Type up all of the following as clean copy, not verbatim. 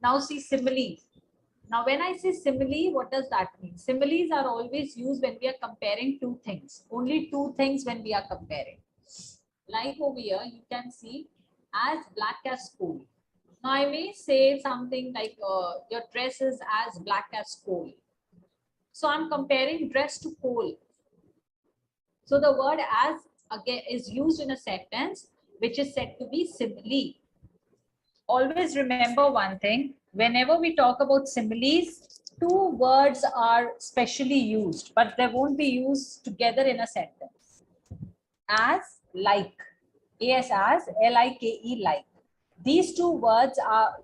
Now see similes. Now when I say simile, what does that mean? Similes are always used when we are comparing two things. Only two things when we are comparing. Like over here, you can see as black as coal. Now I may say something like your dress is as black as coal. So I'm comparing dress to coal. So the word as again is used in a sentence which is said to be simile. Always remember one thing, whenever we talk about similes, two words are specially used, but they won't be used together in a sentence. As, like, as, L-I-K-E, like. These two words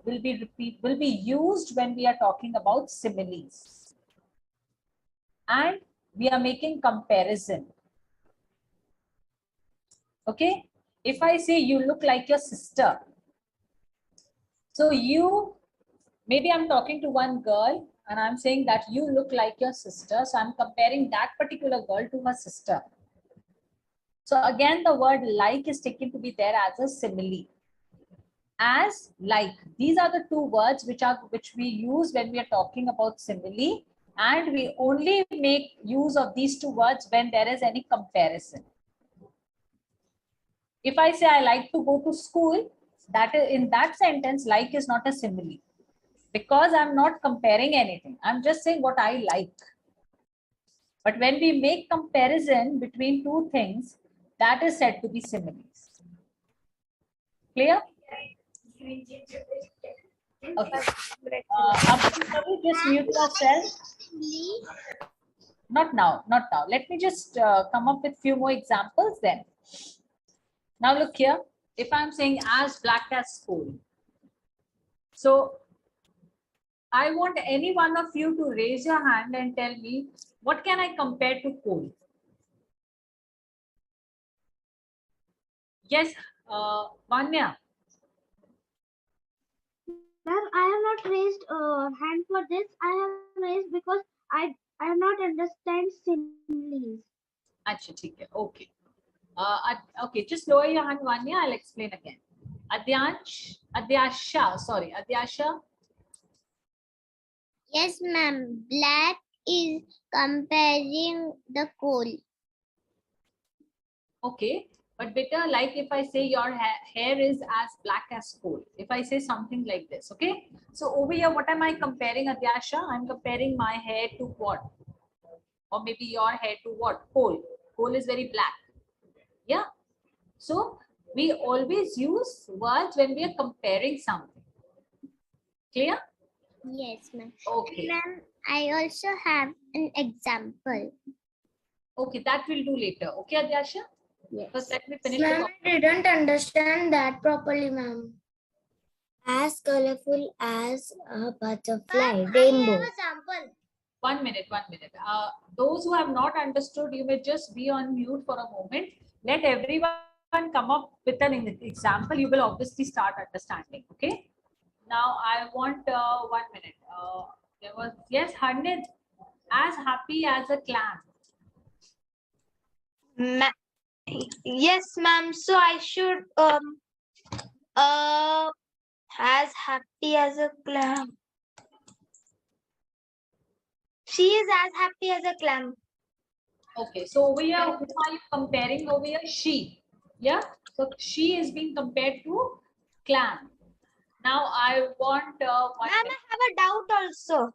will be used when we are talking about similes. And we are making comparison. Okay? If I say you look like your sister, so you, maybe I'm talking to one girl and I'm saying that you look like your sister. So I'm comparing that particular girl to her sister. So again, the word like is taken to be there as a simile. As, like, these are the two words which we use when we are talking about simile, and we only make use of these two words when there is any comparison. If I say I like to go to school, that is, in that sentence, like is not a simile, because I'm not comparing anything. I'm just saying what I like. But when we make comparison between two things, that is said to be similes. Clear? Okay. Just mute yourself. Not now, not now. Let me just come up with few more examples then. Now look here. If I'm saying as black as coal, so I want any one of you to raise your hand and tell me, what can I compare to coal? Yes, Vanya. Ma'am, I have not raised hand for this. I have raised because I have not understand similes. Achha, theek hai. Okay. Okay, just lower your hand, Vanya. I'll explain again. Adyasha. Yes, ma'am. Black is comparing the coal. Okay, but better, like if I say your hair is as black as coal, if I say something like this, okay? So over here, what am I comparing, Adyasha? I'm comparing my hair to what? Or maybe your hair to what? Coal. Coal is very black. Yeah. So we always use words when we are comparing something. Clear? Yes, ma'am. Okay. Ma'am, I also have an example. Okay, that we'll do later. Okay, Adyasha? Yes. First, let me finish. Ma'am, I didn't understand that properly, ma'am. As colorful as a butterfly, rainbow. Example. 1 minute. Those who have not understood, you may just be on mute for a moment. Let everyone come up with an example. You will obviously start understanding. Okay. Now I want 1 minute. There was, yes, Harnit, as happy as a clam. Yes, ma'am. So I should as happy as a clam. She is as happy as a clam. Okay, so over here, who are you comparing over here? She. Yeah. So she is being compared to clam. Now I want one. Ma'am, I have a doubt also.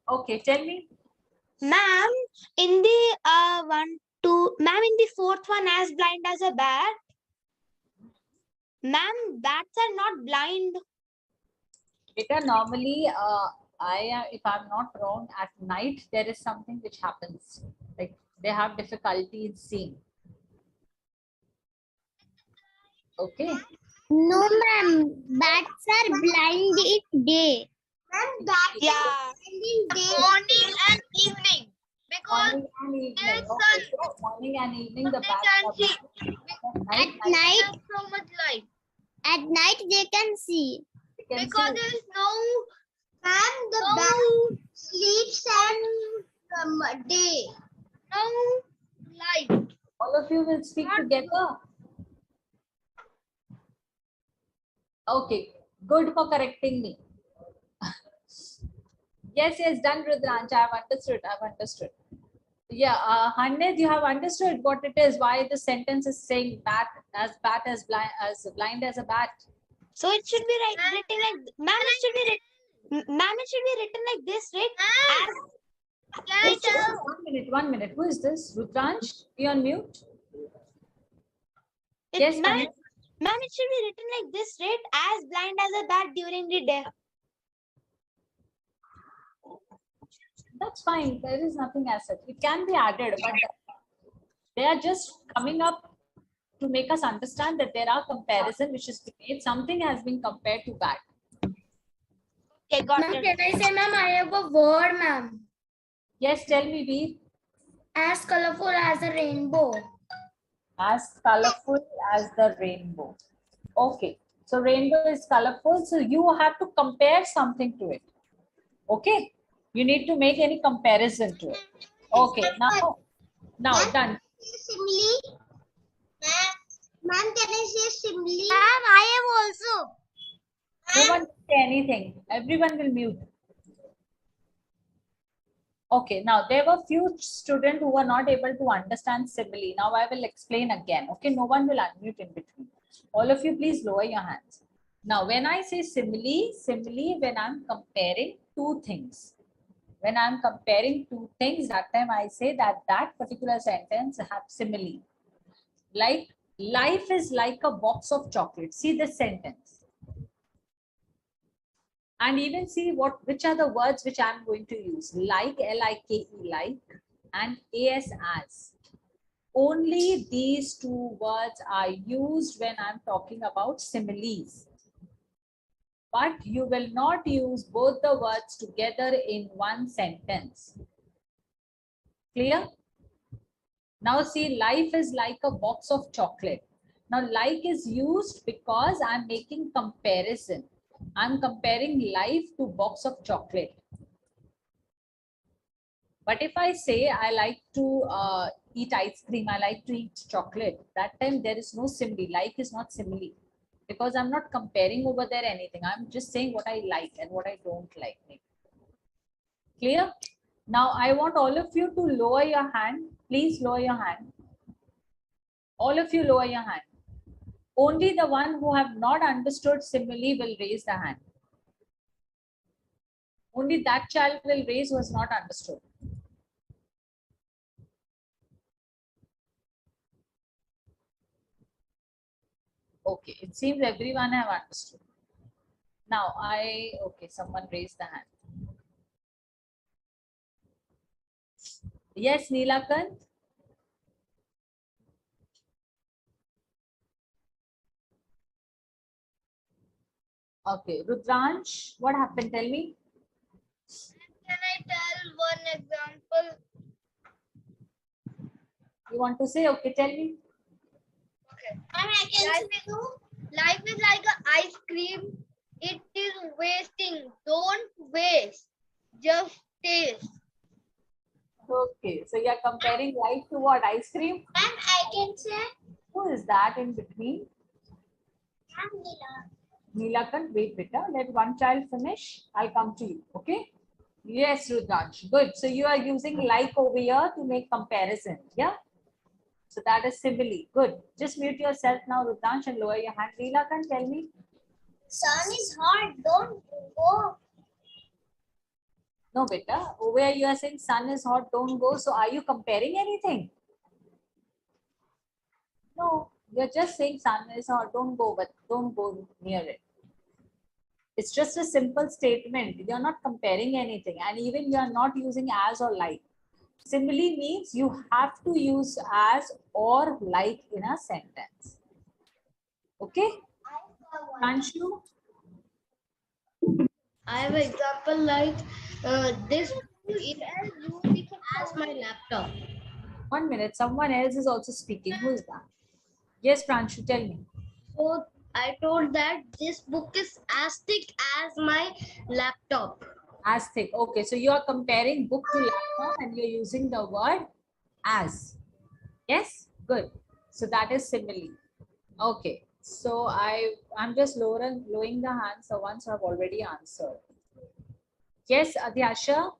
Okay, tell me. Ma'am, in the ma'am, in the fourth one, as blind as a bat. Ma'am, bats are not blind. Beta, normally, if I'm not wrong, at night there is something which happens. Like they have difficulty in seeing. Okay. No, ma'am. Bats are blind in day. Ma'am, bats are blind in day. Morning and evening. Because Morning and evening. sun. Okay, so morning and evening the bats are blind. At night, so much light. at night they can see. Because there is no, and the bat sleeps and day. No light. All of you will speak together. Okay. Good for correcting me. Yes, done, Rudransh. I have understood. I've understood. Yeah, Haned, you have understood what it is. Why the sentence is saying bat as blind as a bat. So it should be written like, ma'am, it should be written, ma'am, it should be written like this, right? One minute. Who is this? Rudransh, be on mute. As, Yes, ma'am, Haned. ma'am, it should be written like this, right? As blind as a bat during the day. That's fine. There is nothing as such. It can be added, but they are just coming up to make us understand that there are comparison which is made. Something has been compared to that. Okay, got Ma'am, it. can I say, ma'am, I have a word, ma'am. Yes, tell me, Veer. As colorful as a rainbow. As colorful as the rainbow. Okay. So rainbow is colorful. So you have to compare something to it. Okay. You need to make any comparison to it. Okay. Now done. Simile. Ma'am, can I say simile? Ma'am, I am also. No one will say anything. Everyone will mute. Okay, now there were few students who were not able to understand simile. Now I will explain again. Okay, no one will unmute in between. All of you, please lower your hands. Now, when I say simile, when I'm comparing two things. When I'm comparing two things, that time I say that particular sentence have simile. Like, life is like a box of chocolates. See this sentence. And even see which are the words which I'm going to use. Like, L-I-K-E, like, and A-S, as. Only these two words are used when I'm talking about similes. But you will not use both the words together in one sentence. Clear? Now see, life is like a box of chocolate. Now like is used because I'm making comparison. I'm comparing life to box of chocolate. But if I say I like to eat ice cream, I like to eat chocolate, that time there is no simile. Like is not simile. Because I'm not comparing over there anything. I'm just saying what I like and what I don't like. Clear? Now I want all of you to lower your hand. Please lower your hand. All of you lower your hand. Only the one who have not understood simile will raise the hand. Only that child will raise who has not understood. Okay, it seems everyone have understood. Now okay, someone raised the hand. Yes, Neelakant. Okay, Rudransh, what happened? Tell me. Can I tell one example? You want to say? Okay, tell me. Okay. Life is like an ice cream. It is wasting. Don't waste. Just taste. Okay, so you are comparing life to what? Ice cream? Ma'am, I can say. Who is that in between? Neelakant, wait, beta. Let one child finish. I'll come to you. Okay? Yes, Rudransh. Good. So you are using like over here to make comparison. Yeah? So that is simile. Good. Just mute yourself now, Rudransh, and lower your hand. Neelakant, tell me. Sun is hot. Don't go. No, beta. Over here you are saying sun is hot, don't go. So are you comparing anything? No. You're just saying sun is hot, don't go, but don't go near it. It's just a simple statement. You're not comparing anything. And even you are not using as or like. Simile means you have to use as or like in a sentence. Okay? Anshu? I have an example like this is used as my laptop. 1 minute. Someone else is also speaking. Who is that? Yes, Pranshu, tell me. So I told that this book is as thick as my laptop. As thick. Okay, so you are comparing book to laptop and you're using the word as. Yes, good. So that is simile. Okay, So I'm just lowering the hands, the ones who have already answered. Yes, Adhyasha,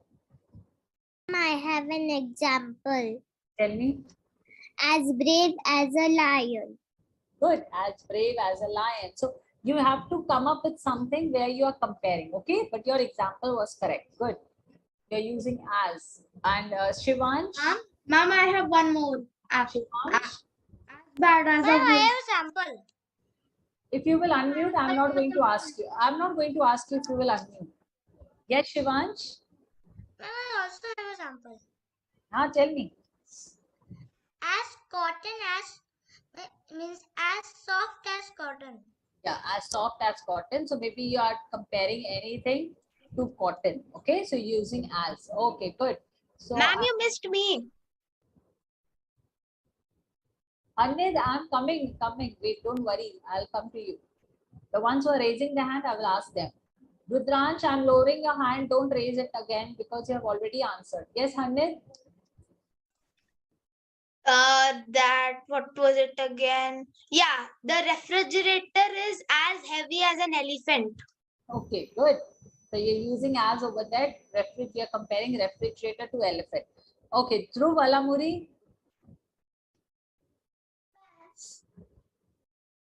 I have an example. tell me. As brave as a lion. Good, as brave as a lion. So you have to come up with something where you are comparing, okay? But your example was correct. Good. You're using as. And Shivansh? Ma'am, I have one more. Shivansh? As bad as a wolf. a sample. If you will unmute, I'm not going to ask you. I'm not going to ask you if you will unmute. Yes, Shivansh? I also have a sample. Tell me. As cotton as means as soft as cotton. Yeah, as soft as cotton. So maybe you are comparing anything to cotton. Okay, so using as. Okay, good. So Ma'am, you missed me. Anid, I'm coming. Wait, don't worry. I'll come to you. The ones who are raising the hand, I will ask them. Rudransh, I'm lowering your hand. Don't raise it again because you have already answered. Yes, Hanid? What was it again? Yeah, the refrigerator is as heavy as an elephant. Okay, good. So you're using as over there. You're comparing refrigerator to elephant. Okay, Dhruv Alamuri.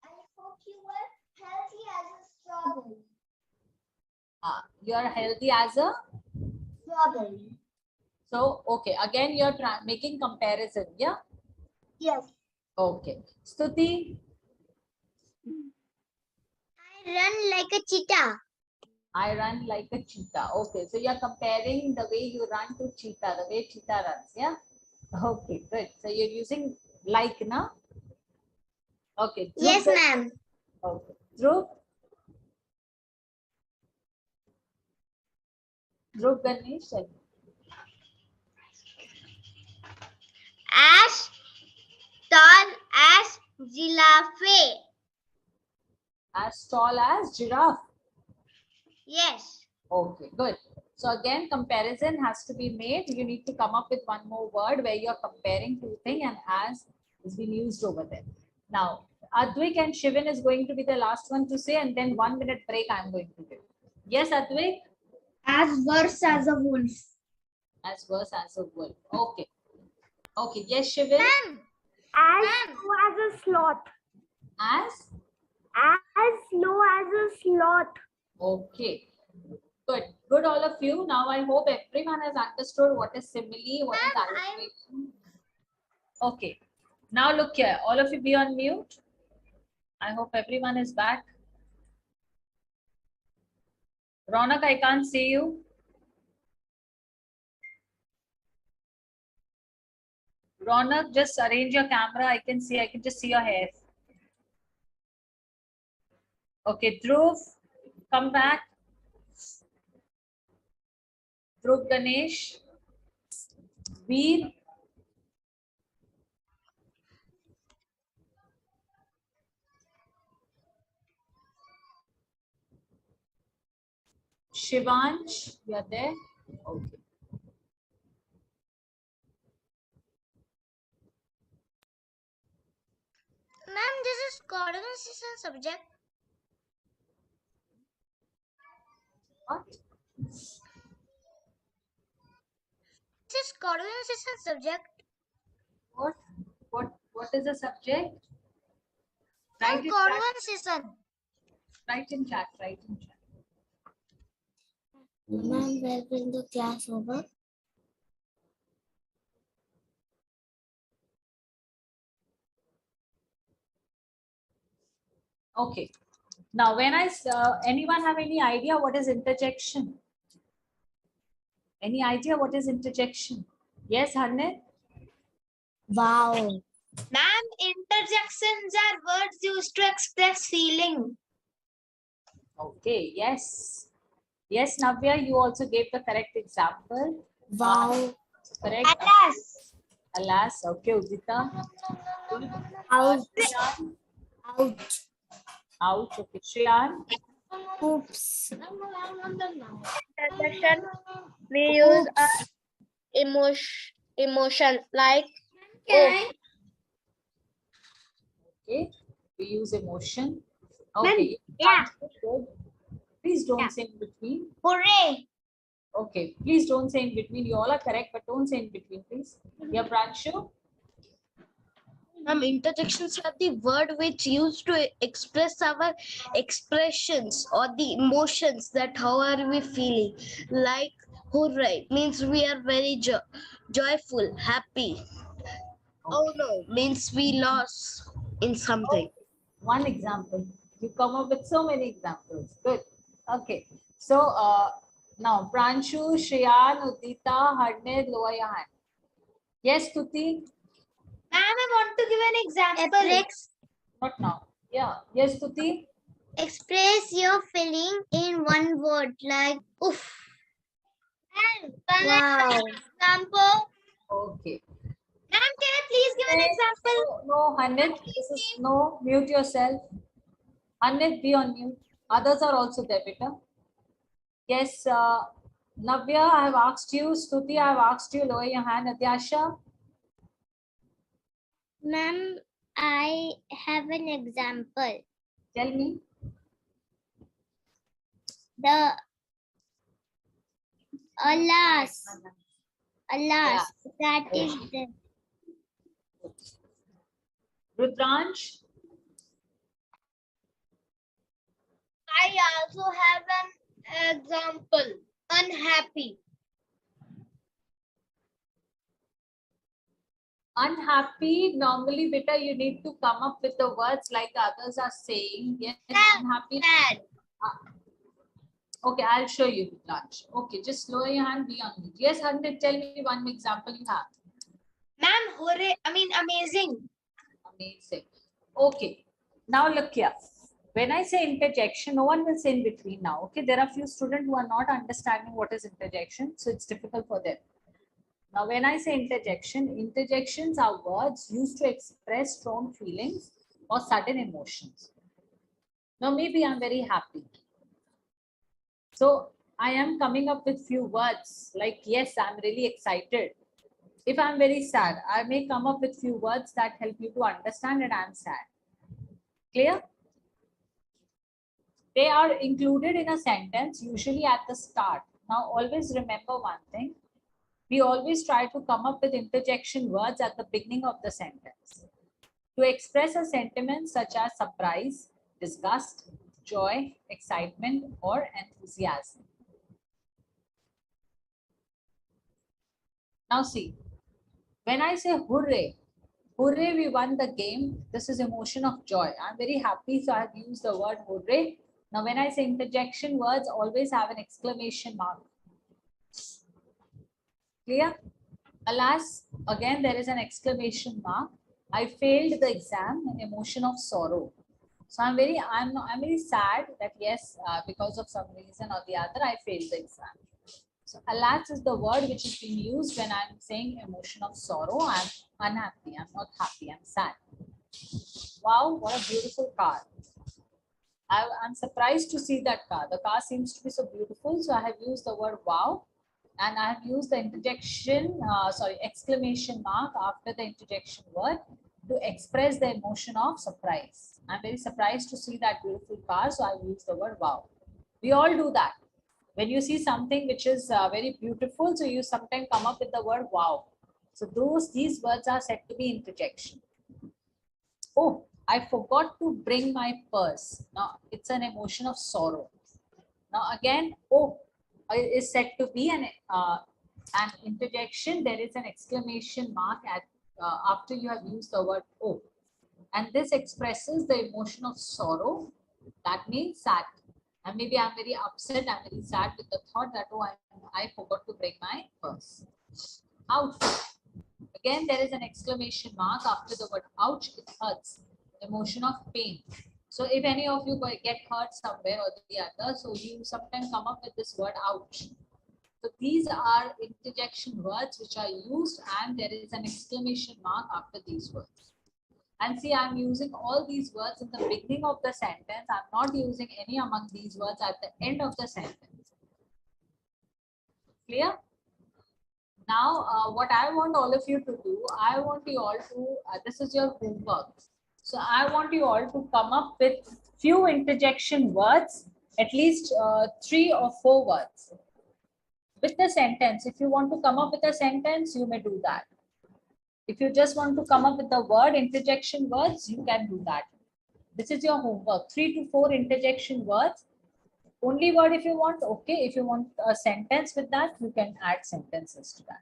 I hope you were healthy as a strawberry. You are healthy as a? Strawberry. So, okay, again, you're making comparison, yeah? Yes. Okay. Stuti, I run like a cheetah. I run like a cheetah. Okay, so you're comparing the way you run to cheetah, the way cheetah runs, yeah? Okay, good. So you're using like, na? Okay. Dhruv, Yes, ma'am. okay. Dhruv Ganesh. As tall as giraffe. As tall as giraffe. Yes. Okay, good. So again, comparison has to be made. You need to come up with one more word where you're comparing two things and as is being used over there. Now, Advik and Shivan is going to be the last one to say, and then 1 minute break I'm going to give. Yes, Advik? As worse as a wolf. As worse as a wolf. Okay. Okay, yes, Shivan? As slow as a sloth. As? As slow as a sloth. Okay. Good. Good, all of you. Now I hope everyone has understood what is simile, what is alliteration. Okay. Now look here. All of you be on mute. I hope everyone is back. Ronak, I can't see you. Ronak, just arrange your camera. I can just see your hair. Okay, Dhruv, come back. Dhruv Ganesh. Veer. Shivansh, you are there? Okay. Ma'am, this is coordination subject. What? This is coordination subject. What? What is the subject? Ma'am, Write in chat. coordination. Write in chat. Write in chat. Ma'am, where will the class over? Okay. Now, when anyone have any idea what is interjection? Any idea what is interjection? Yes, Harnit? Wow. Ma'am, interjections are words used to express feeling. Okay, yes. Yes, Navya, you also gave the correct example. Wow. Correct. Alas. Alas. Okay, Udita. Good. Ouch. Shriyan. Ouch. Ouch. Okay, Shriyan. Oops. Interjection, we use a emotion like oh. Okay. We use emotion. Okay. yeah. Good. Please don't say in between. Hooray. Okay. Please don't say in between. You all are correct, but don't say in between, please. Yeah, Pranshu. Interjections are the word which used to express our expressions or the emotions that how are we feeling. Like hooray means we are very joyful, happy. Oh no means we lost in something. One example. You come up with so many examples. Good. Okay. So now Pranshu, Shreyan, Udita, Harned, lower your hand. Yes, Tuti. Ma'am, I want to give an example. Not now. Yeah. Yes, Tuti. Express your feeling in one word, like oof. And Wow. example. Okay. Ma'am, can I please give an example? No, Hanit, this is no, mute yourself. Hanit, be on mute. Others are also there, beta. Yes, Navya, I have asked you. Stuti, I have asked you. Lower your hand. Atyasha. Ma'am, I have an example. Tell me. The alas, that is the Rudransh. I also have an example. Unhappy. Unhappy, normally, beta, you need to come up with the words like others are saying. Yes, unhappy. Sad. Okay, I'll show you, Rudransh. Okay, just lower your hand, be on mute. Yes, Hanit, tell me one example you have. Ma'am, hooray. I mean, amazing. Amazing. Okay. Now look here. When I say interjection, no one will say in between now. Okay. There are few students who are not understanding what is interjection. So it's difficult for them. Now, when I say interjection, interjections are words used to express strong feelings or sudden emotions. Now, maybe I'm very happy. So I am coming up with few words like, yes, I'm really excited. If I'm very sad, I may come up with few words that help you to understand that I'm sad. Clear? They are included in a sentence, usually at the start. Now, always remember one thing. We always try to come up with interjection words at the beginning of the sentence to express a sentiment such as surprise, disgust, joy, excitement, or enthusiasm. Now see, when I say hooray, hooray, we won the game. This is emotion of joy. I'm very happy, so I have used the word hooray. Now, when I say interjection words, always have an exclamation mark. Clear? Alas, again, there is an exclamation mark. I failed the exam, an emotion of sorrow. So I'm very sad that yes, because of some reason or the other, I failed the exam. So alas is the word which is being used when I'm saying emotion of sorrow. I'm unhappy. I'm not happy. I'm sad. Wow, what a beautiful car. I'm surprised to see that car. The car seems to be so beautiful. So I have used the word wow. And I have used the exclamation mark after the interjection word to express the emotion of surprise. I'm very surprised to see that beautiful car. So I use the word wow. We all do that. When you see something which is very beautiful, so you sometimes come up with the word wow. So these words are said to be interjection. Oh, I forgot to bring my purse. Now it's an emotion of sorrow. Now again, oh is said to be an interjection. There is an exclamation mark at after you have used the word oh, and this expresses the emotion of sorrow. That means sad. And maybe I'm very upset, I'm very sad with the thought that, oh, I forgot to bring my purse. Ouch. Again, there is an exclamation mark after the word ouch, it hurts. Emotion of pain. So if any of you get hurt somewhere or the other, so you sometimes come up with this word ouch. So these are interjection words which are used and there is an exclamation mark after these words. And see, I'm using all these words in the beginning of the sentence. I'm not using any among these words at the end of the sentence. Clear? Now, what I want all of you to do, I want you all to, this is your homework. So I want you all to come up with few interjection words, at least 3 or 4 words with the sentence. If you want to come up with a sentence, you may do that. If you just want to come up with the word interjection words, you can do that. This is your homework. 3 to 4 interjection words. Only word if you want, okay. If you want a sentence with that, you can add sentences to that.